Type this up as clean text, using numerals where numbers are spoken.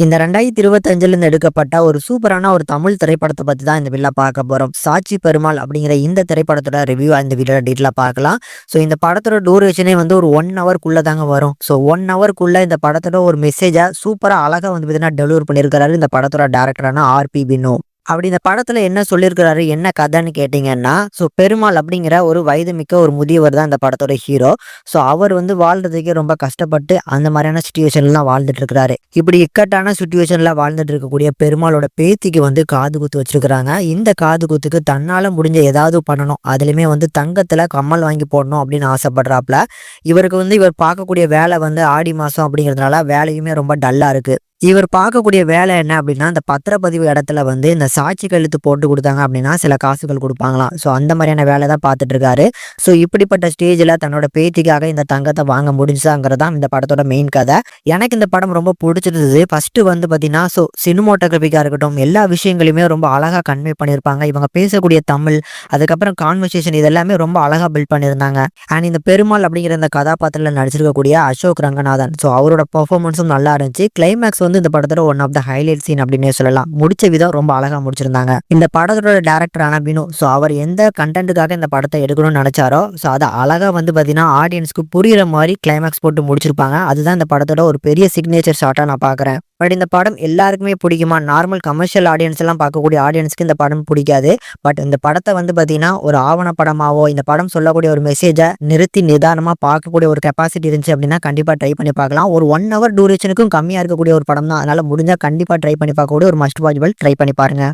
இந்த 2025ல இருந்து எடுக்கப்பட்ட ஒரு சூப்பரான ஒரு தமிழ் திரைப்படத்த பத்தி தான் இந்த வீடியோல பார்க்க போறோம். சாட்சி பெருமாள் அப்படிங்கிற இந்த திரைப்படத்தோட ரிவ்யூ இந்த வீடியோல டீட்டெயிலா பார்க்கலாம். ஸோ இந்த படத்தோட டூரேஷனே வந்து ஒரு 1 ஹவர்க்குள்ள தாங்க வரும். ஸோ 1 ஹவர்க்குள்ள இந்த படத்தோட ஒரு மெசேஜ சூப்பரா அழகா வந்து பார்த்தீங்கன்னா டெலிவர் பண்ணியிருக்காரு இந்த படத்தோட டைரக்டரான ஆர்.பி. வினோ. அப்படி இந்த படத்துல என்ன சொல்லியிருக்கிறாரு, என்ன கதைன்னு கேட்டீங்கன்னா, ஸோ பெருமாள் அப்படிங்கிற ஒரு வயது மிக்க ஒரு முதியவர் தான் இந்த படத்தோட ஹீரோ. ஸோ அவர் வந்து வாழ்றதுக்கே ரொம்ப கஷ்டப்பட்டு அந்த மாதிரியான சிச்சுவேஷன்லாம் வாழ்ந்துட்டு இருக்கிறாரு. இப்படி இக்கட்டான சிச்சுவேஷன்ல வாழ்ந்துட்டு இருக்கக்கூடிய பெருமாளோட பேத்திக்கு வந்து காது குத்து வச்சிருக்கிறாங்க. இந்த காது குத்துக்கு தன்னால முடிஞ்ச ஏதாவது பண்ணணும், அதுலயுமே வந்து தங்கத்துல கம்மல் வாங்கி போடணும் அப்படின்னு ஆசைப்படுறாப்ல. இவருக்கு வந்து இவர் பார்க்கக்கூடிய வேலை வந்து ஆடி மாசம் அப்படிங்கிறதுனால வேலையுமே ரொம்ப டல்லா இருக்கு. இவர் பார்க்கக்கூடிய வேலை என்ன அப்படின்னா, இந்த பத்திரப்பதிவு இடத்துல வந்து இந்த சாட்சி கழுத்து போட்டு கொடுத்தாங்க அப்படின்னா சில காசுகள் கொடுப்பாங்களாம். ஸோ அந்த மாதிரியான வேலை தான் பார்த்துட்டு இருக்காரு. ஸோ இப்படிப்பட்ட ஸ்டேஜில் தன்னோட பேத்திக்காக இந்த தங்கத்தை வாங்க முடிஞ்சாங்கிறதான் இந்த படத்தோட மெயின் கதை. எனக்கு இந்த படம் ரொம்ப பிடிச்சிருந்தது. ஃபர்ஸ்ட் வந்து பார்த்தீங்கன்னா, ஸோ சினிமோட்டோகிராஃபிக்காக இருக்கட்டும், எல்லா விஷயங்களையுமே ரொம்ப அழகாக கன்வே பண்ணியிருப்பாங்க. இவங்க பேசக்கூடிய தமிழ், அதுக்கப்புறம் கான்வர்சேஷன், இது எல்லாமே ரொம்ப அழகாக பில்ட் பண்ணியிருந்தாங்க. அண்ட் இந்த பெருமாள் அப்படிங்கிற இந்த கதாபாத்திரத்தில் நடிச்சிருக்கக்கூடிய அசோக் ரங்கநாதன், ஸோ அவரோட பெர்ஃபார்மன்ஸும் நல்லா இருந்துச்சு. கிளைமேக்ஸ் வந்து இந்த படத்தோட one of the highlight scene அப்படின்னே சொல்லலாம். முடிச்ச விதம் ரொம்ப அழகா முடிச்சிருந்தாங்க. இந்த படத்தோட டைரக்டரான வினோ, ஸோ அவர் எந்த கண்டென்ட்டுக்காக இந்த படத்தை எடுக்கணும்னு நினைச்சாரோ, ஸோ அதை அழகா வந்து பார்த்தீங்கன்னா ஆடியன்ஸ்க்கு புரியுற மாதிரி கிளைமேக்ஸ் போட்டு முடிச்சிருப்பாங்க. அதுதான் இந்த படத்தோட ஒரு பெரிய சிக்னேச்சர் ஷாட்டா நான் பார்க்குறேன். பட் இந்த படம் எல்லாருக்குமே பிடிக்குமா? நார்மல் கமர்ஷியல் ஆடியன்ஸ் எல்லாம் பார்க்கக்கூடிய ஆடியன்ஸ்க்கு இந்த படம் பிடிக்காது. பட் இந்த படத்தை வந்து பார்த்தீங்கன்னா ஒரு ஆவண படமாவோ, இந்த படம் சொல்லக்கூடிய ஒரு மெசேஜை நிறுத்தி நிதானமா பார்க்கக்கூடிய ஒரு கெப்பாசிட்டி இருந்துச்சு அப்படின்னா கண்டிப்பா ட்ரை பண்ணி பார்க்கலாம். ஒரு 1 ஹவர் டூரேஷனுக்கும் கம்மியா இருக்கக்கூடிய ஒரு படம் தான். அதனால முடிஞ்சா கண்டிப்பா ட்ரை பண்ணி பார்க்கக்கூடிய ஒரு மஸ்ட் வாட்சபிள், ட்ரை பண்ணி பாருங்க.